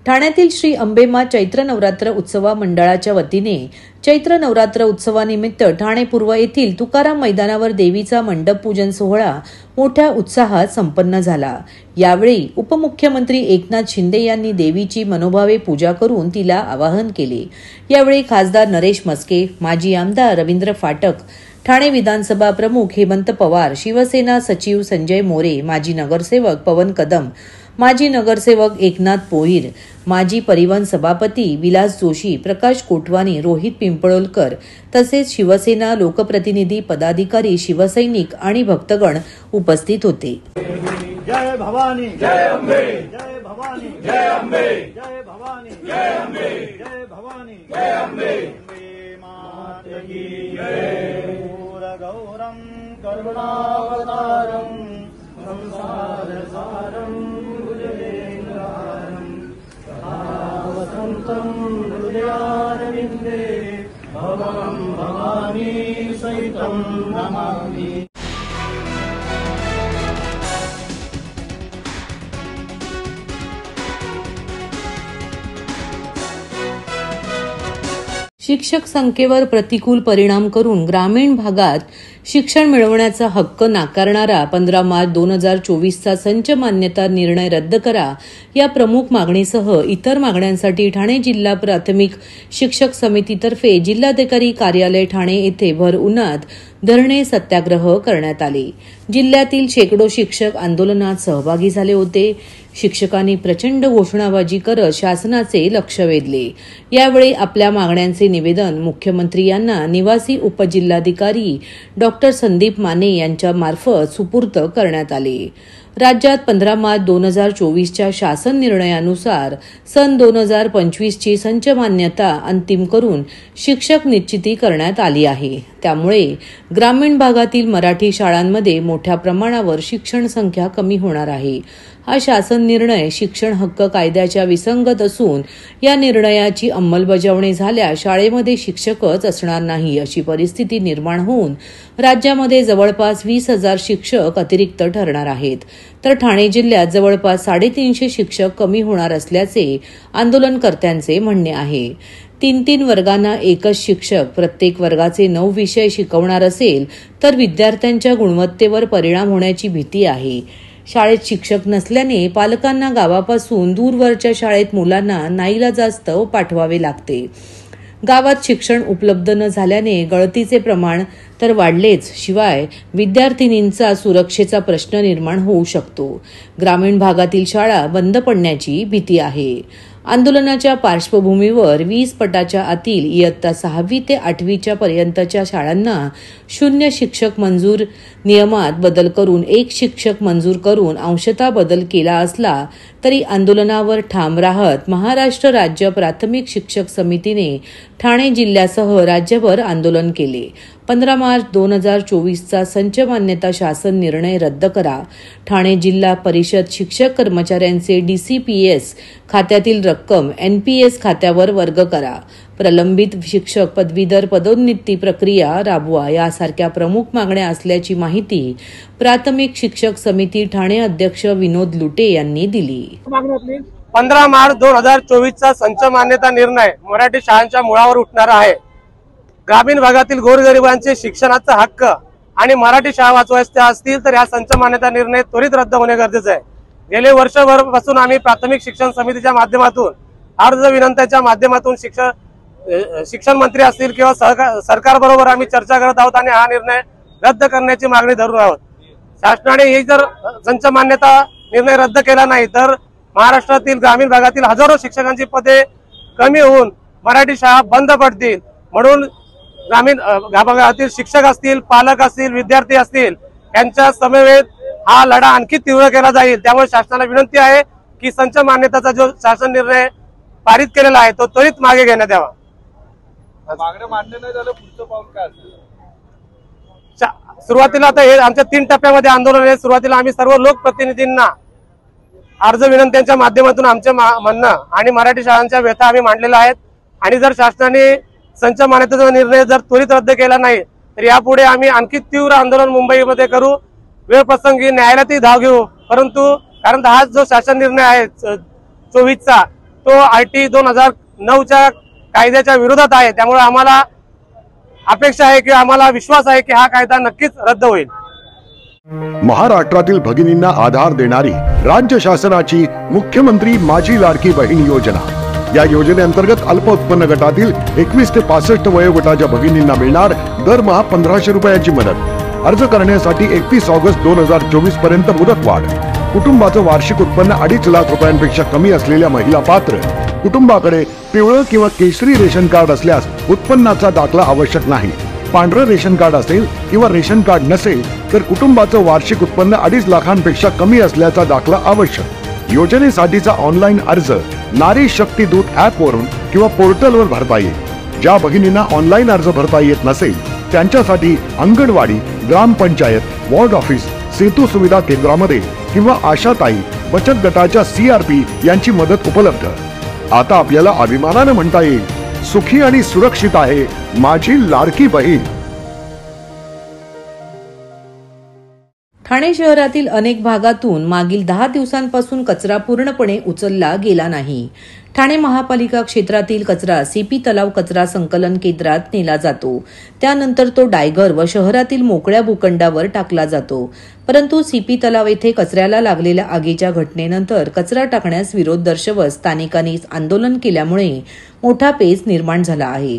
ठाण्यातील श्री अंबेमा चैत्र नवरात्र उत्सव मंडळाच्या वतीने चैत्र नवरात्र उत्सवानिमित्त ठाणे पूर्व येथील तुकाराम मैदानावर देवीचा मंडप पूजन सोहळा मोठ्या उत्साहात संपन्न झाला। यावेळी उपमुख्यमंत्री एकनाथ शिंदे यांनी देवीची मनोभावे पूजा करून तिला आवाहन केले। यावेळी खासदार नरेश मस्के, माजी आमदार रवींद्र फाटक, ठाणे विधानसभा प्रमुख हेमंत पवार, शिवसेना सचिव संजय मोरे, माजी नगरसेवक पवन कदम, माजी नगरसेवक एकनाथ पोहीर, माजी परिवहन सभापती विलास जोशी, प्रकाश कोटवानी, रोहित पिंपळोलकर तसेच शिवसेना लोकप्रतिनिधी, पदाधिकारी, शिवसैनिक आणि भक्तगण उपस्थित होते। जय भवानी, जय अंबे, जय भवानी, जय अंबे, जय भवानी, जय अंबे, जय भवानी, जय अंबे, माता की जय। गौरम करुणावतारम संसार सारम भुजगेन्द्रहारम वसंतम हृदयारविंदे भवं भवानी सहितं नमामि। शिक्षक संख्येवर प्रतिकूल परिणाम करून ग्रामीण भागात शिक्षण मिळवण्याचा हक्क नाकारणारा 15 मार्च 2024चा संच मान्यता निर्णय रद्द करा या प्रमुख मागणीसह इतर मागण्यांसाठी ठाणे जिल्हा प्राथमिक शिक्षक समितीतर्फे जिल्हाधिकारी कार्यालय ठाणे येथे भर उन्हात धरणे सत्याग्रह करण्यात आले। जिल्ह्यातील शेकडो शिक्षक आंदोलनात सहभागी झाले होते। शिक्षकांनी प्रचंड घोषणाबाजी करत शासनाचे लक्ष वेधले। यावेळी आपल्या मागण्यांचे निवेदन मुख्यमंत्री यांना निवासी उपजिल्हाधिकारी डॉक्टर संदीप माने यांच्या मार्फत सुपूर्द करण्यात आले। राज्यात 15 मार्च 2024च्या शासन निर्णयानुसार सन 2025ची संच मान्यता अंतिम करून शिक्षक निश्चिती करण्यात आली आहे। त्यामुळे ग्रामीण भागातील मराठी शाळांमध्ये मोठ्या प्रमाणावर शिक्षण संख्या कमी होणार आहे। हा शासन निर्णय शिक्षण हक्क कायद्याच्या विसंगत असून या निर्णयाची अंमलबजावणी झाल्यास शाळेमध्ये शिक्षकच असणार नाही अशी परिस्थिती निर्माण होऊन राज्यामध्ये जवळपास 20,000 शिक्षक अतिरिक्त ठरणार आहेत। तर ठाणे जिल्ह्यात जवळपास 350 शिक्षक कमी होणार असल्याचे आंदोलनकर्त्यांचे म्हणणे आहे। 3-3 वर्गांना एकच शिक्षक प्रत्येक वर्गाचे 9 विषय शिकवणार असेल तर विद्यार्थ्यांच्या गुणवत्तेवर परिणाम होण्याची भीती आहे। शाळेत शिक्षक नसल्याने पालकांना गावापासून दूरवरच्या शाळेत मुलांना नाईलाजास्तव पाठवावे लागते। गावात शिक्षण उपलब्ध न झाल्याने गळतीचे प्रमाण तर वाढलेच, शिवाय विद्यार्थिनींचा सुरक्षेचा प्रश्न निर्माण होऊ शकतो। ग्रामीण भागातील शाळा बंद पडण्याची भीती आहे। आंदोलनाच्या पार्श्वभूमीवर 20 पटाच्या आतील इयत्ता 6वी ते 8वीच्या पर्यंतच्या शाळांना 0 शिक्षक मंजूर नियमात बदल करून 1 शिक्षक मंजूर करून अंशतः बदल केला असला तरी आंदोलनावर ठाम राहत महाराष्ट्र राज्य प्राथमिक शिक्षक समितीने ठाणे जिल्ह्यासह राज्यभर आंदोलन केले। 15 मार्च 2024चा संच मान्यता शासन निर्णय रद्द करा। ठाणे जिल्हा परिषद शिक्षक कर्मचाऱ्यांचे DCPS खात्यातील रक्कम NPS खात्यावर वर्ग करा। प्रलंबित शिक्षक पदवीधर पदोन्नती प्रक्रिया राबवा यासारख्या प्रमुख मागण्या असल्याची माहिती प्राथमिक शिक्षक समिती ठाणे अध्यक्ष विनोद लुटे यांनी दिली। 15 मार्च 2024चा संच मान्यता निर्णय मराठी शाळांच्या मुळावर उठणारा आहे। ग्रामीण भागातील गोरगरिबांचे शिक्षणाचा हक्क आणि मराठी शाळा वाचवायच्या असतील तर या संच मान्यता निर्णय त्वरित रद्द होणे गरजेचे आहे। गेले वर्षभरापासून आम्ही प्राथमिक शिक्षण समितीच्या माध्यमातून अर्ज विनंत्यांच्या माध्यमातून शिक्षण मंत्री असतील किंवा सरकार बरोबर आम्ही चर्चा करत आहोत आणि हा निर्णय रद्द करण्याची मागणी धरून आहोत। शासनाने ही जर संच मान्यता निर्णय रद्द केला नाही तर महाराष्ट्रातील ग्रामीण भागातील हजारो शिक्षकांची पदे कमी होऊन मराठी शाळा बंद पडतील। म्हणून ग्रामीण भागातील शिक्षक असतील, पालक असतील, विद्यार्थी असतील यांच्या समवेत हा लढा आणखी तीव्र केला जाईल। त्यामुळे शासनाला विनंती आहे की संच मान्यताचा जो शासन निर्णय पारित केलेला आहे तो त्वरित मागे घेण्यात यावा। मागणं मान्य नाही झालं पुढचं पाऊल काय असेल? सुरुवातीला आता हे आमच्या 3 टप्प्यामध्ये आंदोलन आहे। सुरुवातीला आम्ही सर्व लोकप्रतिनिधींना अर्ज विनंत्यांच्या माध्यमातून आमचे म्हणणं आणि मराठी शाळांच्या व्यथा आम्ही मांडलेल्या आहेत। आणि जर शासनाने संच मान्यतेचा निर्णय जर त्वरित रद्द केला नाही तर यापुढे आम्ही आणखी तीव्र आंदोलन मुंबईमध्ये करू, वेळ प्रसंगी न्यायालयातही धाव घेऊ। परंतु कारण हा जो शासन निर्णय आहे 24चा तो RT 2009च्या कायद्याच्या विरोधात आहे। त्यामुळे आम्हाला अपेक्षा आहे की आम्हाला विश्वास आहे की हा कायदा नक्कीच रद्द होईल। महाराष्ट्रातील भगिनींना आधार देणारी राज्य शासनाची मुख्यमंत्री माझी लाडकी बहीण योजना। या योजनेअंतर्गत अल्प उत्पन्न गटातील 21 ते 65 वयोगटाच्या भगिनींना मिळणार दरमहा 1500 रुपयाची मदत। अर्ज करण्यासाठी 31 ऑगस्ट 2024 पर्यंत मुदतवाढ। कुटुंबाचं वार्षिक उत्पन्न 2.5 लाख रुपयांपेक्षा कमी असलेल्या महिला पात्र। कुटुंबाकडे पिवळं किंवा केशरी रेशन कार्ड असल्यास उत्पन्नाचा दाखला आवश्यक नाही। पांढरं रेशन कार्ड असेल किंवा रेशन कार्ड नसेल तर कुटुंबाचं वार्षिक उत्पन्न 2.5 लाखांपेक्षा कमी असल्याचा दाखला आवश्यक। योजनेसाठीचा ऑनलाईन अर्ज नारी शक्ती दूत ऍप वरून किंवा पोर्टलवर भरता येईल। ज्या भगिनींना ऑनलाईन अर्ज भरता येत नसेल त्यांच्यासाठी अंगणवाडी, ग्रामपंचायत, वॉर्ड ऑफिस, सेतू सुविधा केंद्रामध्ये किंवा आशाताई बचत गटाच्या CRP यांची मदत उपलब्ध। आता आपल्याला अभिमानाने म्हणता येईल, सुखी आणि सुरक्षित आहे माझी लाडकी बहीण। ठाणे शहरातील अनेक भागातून मागील 10 दिवसांपासून कचरा पूर्णपणे उचलला गेला नाही। ठाणे महापालिका क्षेत्रातील कचरा CP तलाव कचरा संकलन केंद्रात नेला जातो, त्यानंतर तो डायगर व शहरातील मोकळ्या भूखंडावर टाकला जातो। परंतु CP तलाव येथे कचऱ्याला लागलेल्या आगीच्या घटनेनंतर कचरा टाकण्यास विरोध दर्शवत स्थानिकांनी आंदोलन केल्यामुळे मोठा पेच निर्माण झाला आहे।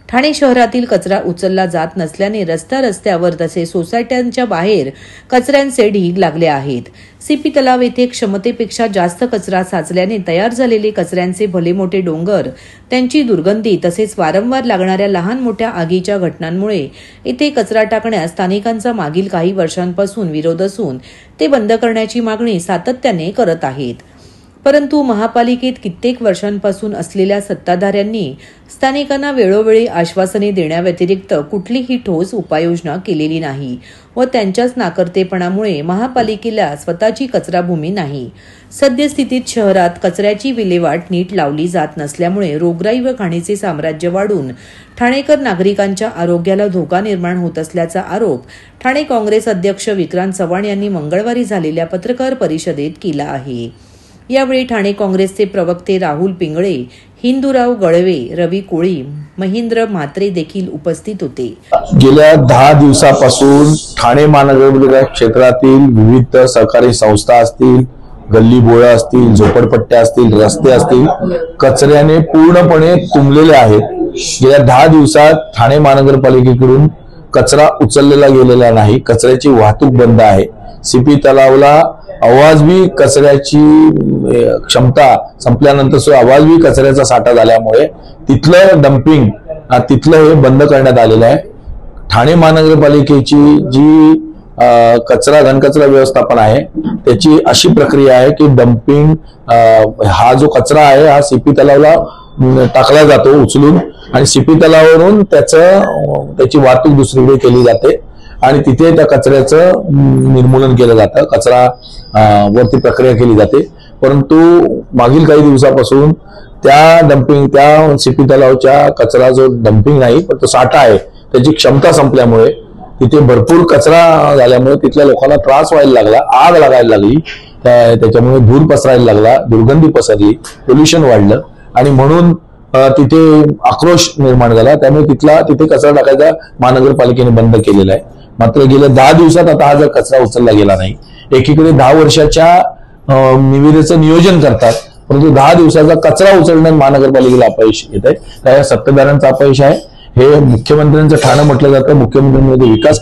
ठाणे शहरातील कचरा उचलला जात नसल्याने रस्त्यावर तसेच सोसायट्यांच्या बाहेर कचऱ्यांचे ढीग लागले आहेत। CP तलाव येथे क्षमतेपेक्षा जास्त कचरा साचल्याने तयार झालेले कचऱ्यांचे भले मोठे डोंगर, त्यांची दुर्गंधी तसेच वारंवार लागणाऱ्या लहान मोठ्या आगीच्या घटनांमुळे येथे कचरा टाकण्यास स्थानिकांचा मागील काही वर्षांपासून विरोध असून ते बंद करण्याची मागणी सातत्याने करत आहेत। परंतु महापालिकेत कित्येक वर्षांपासून असलेल्या सत्ताधाऱ्यांनी स्थानिकांना वेळोवेळी आश्वासने देण्याव्यतिरिक्त कुठलीही ठोस उपाययोजना केलेली नाही व त्यांच्याच नाकर्तेपणामुळे महापालिकेला स्वतःची कचराभूमी नाही। सद्यस्थितीत शहरात कचऱ्याची विल्हेवाट नीट लावली जात नसल्यामुळे रोगराई व घाणीचे साम्राज्य वाढून ठाणेकर नागरिकांच्या आरोग्याला धोका निर्माण होत असल्याचा आरोप ठाणे काँग्रेस अध्यक्ष विक्रांत चव्हाण यांनी मंगळवारी झालेल्या पत्रकार परिषदेत केला आहे। यावेळी ठाणे काँग्रेसचे प्रवक्ते राहुल पिंगळे, हिंदूराव गळवे, रवी कोळी, महेंद्र म्हात्रे देखील उपस्थित होते। गेल्या 10 दिवसापासून ठाणे महानगरपालिका क्षेत्रातील विविध सहकारी संस्था असतील, गल्ली बोळा असतील, झोपडपट्ट्या असतील, रस्ते असतील, कचऱ्याने पूर्णपणे तुंबलेले आहेत। गेल्या 10 दिवसात ठाणे महानगरपालिकेकडून कचरा उचललेला गेलेला नाही, कचऱ्याची वाहतूक बंद आहे। CP तलावला अवाजवी कचऱ्याची क्षमता संपल्यानंतर सुद्धा अवाजवी कचऱ्याचा साठा झाल्यामुळे तिथलं डम्पिंग तिथलं हे बंद करण्यात आलेलं आहे। ठाणे महानगरपालिकेची जी घनकचरा व्यवस्थापन आहे त्याची अशी प्रक्रिया आहे की डम्पिंग हा जो कचरा आहे हा CP तलावला टाकला जातो उचलून आणि CP तलावावरून त्याची वाहतूक दुसरीकडे केली जाते आणि तिथे त्या कचऱ्याचं निर्मूलन केलं जातं, कचरा वरती प्रक्रिया केली जाते। परंतु मागील काही दिवसापासून त्या CP तलावच्या कचरा जो डम्पिंग नाही पण तो साठा आहे त्याची क्षमता संपल्यामुळे तिथे भरपूर कचरा झाल्यामुळे तिथल्या लोकांना त्रास व्हायला लागला, आग लागायला लागली, त्याच्यामुळे धूर पसरायला लागला, दुर्गंधी पसरली, पोल्युशन वाढलं आणि म्हणून तिथे आक्रोश निर्माण झाला। त्यामुळे तिथे कचरा टाकायचा महानगरपालिकेने बंद केलेला आहे। मात्र गेल्या 10 दिवसात आता हा जर कचरा उचलला गेला नाही, एकीकडे 10 वर्षाच्या निविदेचं नियोजन करतात परंतु 10 दिवसाचा कचरा उचलण्यात महानगरपालिकेला अपयश येत आहे। त्या सत्ताधाऱ्यांचा अपयश आहे। हे मुख्यमंत्र्यांचं ठाणं म्हटलं जातं, मुख्यमंत्र्यांमध्ये विकास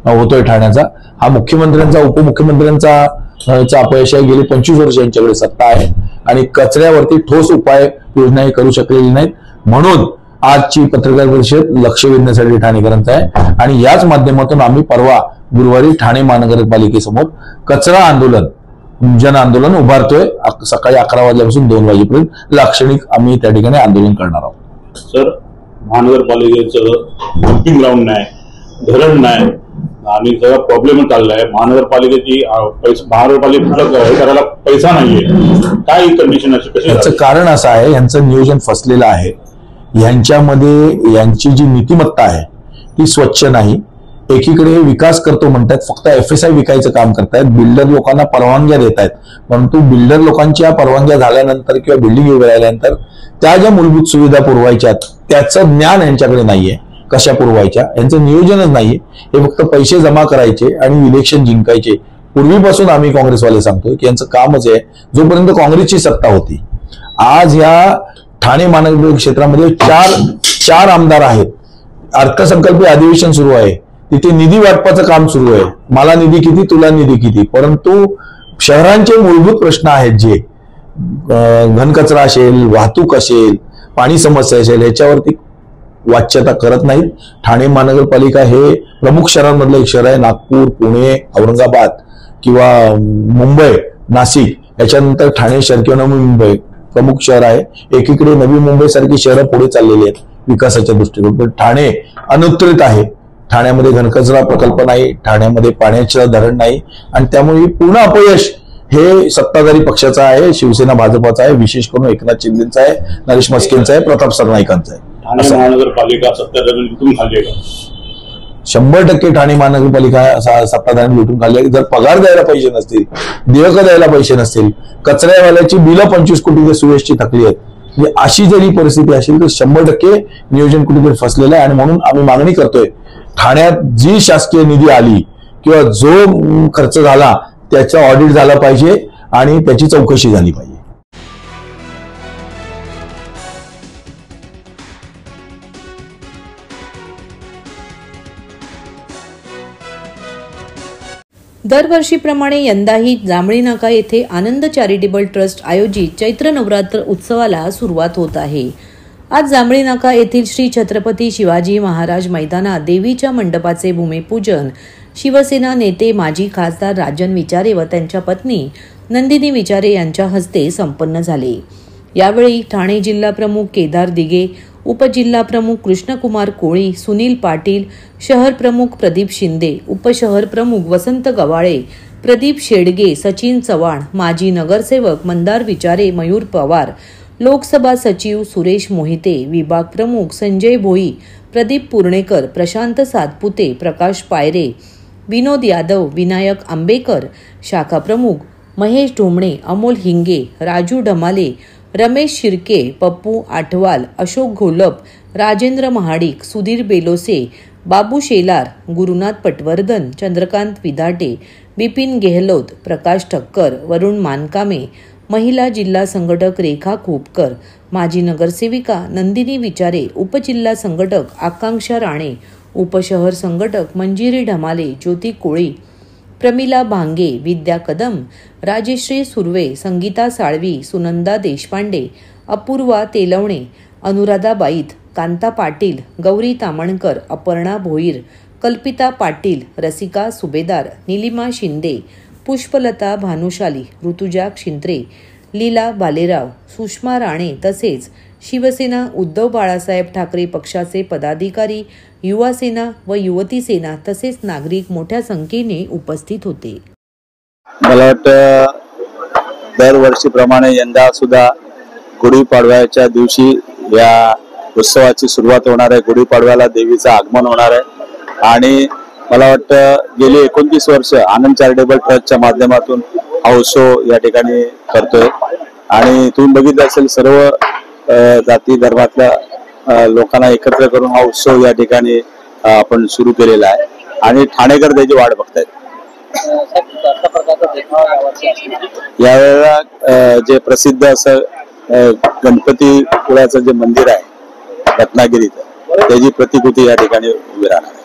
होतोय ठाण्याचा, हा मुख्यमंत्र्यांचा उपमुख्यमंत्र्यांचा अपयश आहे। गेली 25 वर्ष यांच्याकडे सत्ता आहे आणि कचऱ्यावरती ठोस उपाय योजना करू शकलेली नाहीत। म्हणून आजची पत्रकार परिषद लक्ष वेधण्यासाठी ठाणेकरांचा आहे आणि याच माध्यमातून आम्ही परवा गुरुवारी ठाणे महानगरपालिकेसमोर कचरा आंदोलन जन आंदोलन उभारतोय। सकाळी 11 वाजल्यापासून 2 वाजेपर्यंत लाक्षणिक आम्ही त्या ठिकाणी आंदोलन करणार आहोत। सर, महानगरपालिकेचं डम्पिंग ग्राउंड नाही, धरण नाही, आणि सगळा प्रॉब्लेम चाललाय. महानगरपालिकेची महानगरपालिका हे करायला पैसा नाहीये. काय कंडिशन अशी कशी? याचं कारण असं आहे, यांचं नियोजन फसलेलं आहे. यांच्यामध्ये यांची जी नीतिमत्ता आहे ती स्वच्छ नाही. एकीकडे विकास करतो म्हणतात, फक्त FSI विकायचं काम करतायत, बिल्डर लोकांना परवानग्या देत आहेत, परंतु बिल्डर लोकांच्या परवानग्या झाल्यानंतर किंवा बिल्डिंग उभे राहिल्यानंतर त्या ज्या मूलभूत सुविधा पुरवायच्या त्याचं ज्ञान यांच्याकडे नाहीये. कशा पुरवायच्या यांचं नियोजनच नाहीये. हे फक्त पैसे जमा करायचे आणि इलेक्शन जिंकायचे. पूर्वीपासून आम्ही काँग्रेसवाले सांगतोय की यांचं कामच आहे. जोपर्यंत काँग्रेसची सत्ता होती, आज ह्या ठाणे महानगर क्षेत्रामध्ये चार आमदार आहेत. अर्थसंकल्पीय अधिवेशन सुरू आहे, तिथे निधी वाटपाचं काम सुरू आहे. मला निधी किती, तुला निधी किती. परंतु शहरांचे मूलभूत प्रश्न आहेत, जे घनकचरा असेल, वाहतूक असेल, पाणी समस्या असेल, ह्याच्यावरती वाच्यता करत नाहीत. ठाणे महानगरपालिका हे प्रमुख शहरांमधलं एक शहर आहे. नागपूर, पुणे, औरंगाबाद किंवा मुंबई, नाशिक, याच्यानंतर ठाणे शहर किंवा नवी मुंबई प्रमुख शहर आहे. एकीकडे नवी मुंबई सारखी शहरं पुढे चाललेली आहेत विकासाच्या दृष्टीने, पण ठाणे अनुत्तरित आहे. ठाण्यामध्ये घनकचरा प्रकल्प नाही, ठाण्यामध्ये पाण्याचं धरण नाही, आणि त्यामुळे पूर्ण अपयश हे सत्ताधारी पक्षाचं आहे. शिवसेना भाजपाचा आहे, विशेष करून एकनाथ शिंदेचा आहे, नरेश म्हस्केंचा आहे, प्रताप सरनाईकांचा आहे. ठाणे महानगरपालिका सत्ताधारी लुटून खाल्ली का? 100% ठाणे महानगरपालिका सत्ताधाऱ्यांनी लुटून खाल्ली. जर पगार द्यायला पैसे नसतील, देयकं द्यायला पैसे नसतील, कचऱ्यावाल्याची बिलं 25 कोटी सुवेशची थकली आहेत, म्हणजे अशी जरी परिस्थिती असेल तर 100% नियोजन कुठेतरी फसलेलं आहे. आणि म्हणून आम्ही मागणी करतोय, ठाण्यात जी शासकीय निधी आली किंवा जो खर्च झाला त्याचा ऑडिट झाला पाहिजे आणि त्याची चौकशी झाली पाहिजे. दरवर्षीप्रमाणे यंदाही जांभळी नाका येथे आनंद चॅरिटेबल ट्रस्ट आयोजित चैत्र नवरात्र उत्सवाला सुरुवात होत आहे. आज जांभळी नाका येथील श्री छत्रपती शिवाजी महाराज मैदानात देवीच्या मंडपाचे भूमिपूजन शिवसेना नेते माजी खासदार राजन विचारे व त्यांच्या पत्नी नंदिनी विचारे यांच्या हस्ते संपन्न झाले. यावेळी ठाणे जिल्हा प्रमुख केदार दिगे, उपजिल्हा प्रमुख कृष्णकुमार कोळी, सुनील पाटील, शहर प्रमुख प्रदीप शिंदे, उपशहर प्रमुख वसंत गवाळे, प्रदीप शेडगे, सचिन चव्हाण, माजी नगरसेवक मंदार विचारे, मयूर पवार, लोकसभा सचिव सुरेश मोहिते, विभाग प्रमुख संजय भोई, प्रदीप पूर्णेकर, प्रशांत सातपुते, प्रकाश पायरे, विनोद यादव, विनायक आंबेकर, शाखा प्रमुख महेश ढोमणे, अमोल हिंगे, राजू ढमाले, रमेश शिर्के, पप्पू आठवाल, अशोक घोलप, राजेंद्र महाडिक, सुधीर बेलोसे, बाबू शेलार, गुरुनाथ पटवर्धन, चंद्रकांत विधाटे, बिपिन गेहलोत, प्रकाश ठक्कर, वरुण मानकामे, महिला जिल्हा संघटक रेखा खोपकर, माजी नगरसेविका नंदिनी विचारे, उपजिल्हा संघटक आकांक्षा राणे, उपशहर संघटक मंजिरी ढमाले, ज्योती कोळी, प्रमिला भांगे, विद्या कदम, राजेश्री सुर्वे, संगीता साळवी, सुनंदा देशपांडे, अपूर्वा तेलवणे, अनुराधा बाईत, कांता पाटील, गौरी तामणकर, अपर्णा भोईर, कल्पिता पाटील, रसिका सुभेदार, निलिमा शिंदे, पुष्पलता भानुशाली, ऋतुजा शिंत्रे, लीला बालेराव, सुषमा राणे तसेच शिवसेना उद्धव बाळासाहेब ठाकरे पक्षाचे पदाधिकारी, युवा सेना व युवती सेना तसेच नागरिक मोठ्या संख्येने उपस्थित होते. मला वाटतं दरवर्षीप्रमाणे यंदा सुद्धा गुढीपाडव्याच्या दिवशी या उत्सवाची सुरुवात होणार आहे. गुढीपाडव्याला देवीचं आगमन होणार आहे आणि मला वाटतं गेली 29 वर्ष आनंद चॅरिटेबल ट्रस्टच्या माध्यमातून हा उत्सव या ठिकाणी करतोय आणि तुम्ही बघितलं असेल सर्व जाती धर्मातल्या लोकांना एकत्र करून हा उत्सव या ठिकाणी आपण सुरू केलेला आहे आणि ठाणेकर त्याची वाट बघतायत. यावेळेला जे प्रसिद्ध असं गणपतीपुळ्याचं जे मंदिर आहे रत्नागिरीत त्याची प्रतिकृती या ठिकाणी उभी राहणार.